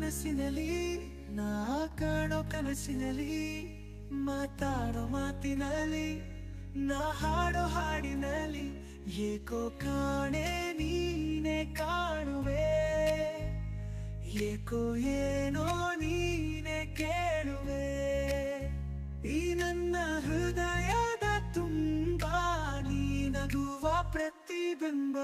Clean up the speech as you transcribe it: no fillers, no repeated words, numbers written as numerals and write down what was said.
ಮನಸ್ಸಿನಲ್ಲಿ ನಾ ಕಾಣೋ ಕನಸಿನಲ್ಲಿ ಮಾತಾಡೋ ಮಾತಿನಲ್ಲಿ ನಾ ಹಾಡೋ ಹಾಡಿನಲ್ಲಿ ಏಕೋ ಕಾಣೆ ನೀನೆ ಕಾಣುವೆ ಏಕೋ ಏನೋ ನೀನೆ ಕೇಳುವೆ ಈ ನನ್ನ ಹೃದಯದ ತುಂಬ ನೀ ನಗುವ ಪ್ರತಿಬಿಂಬ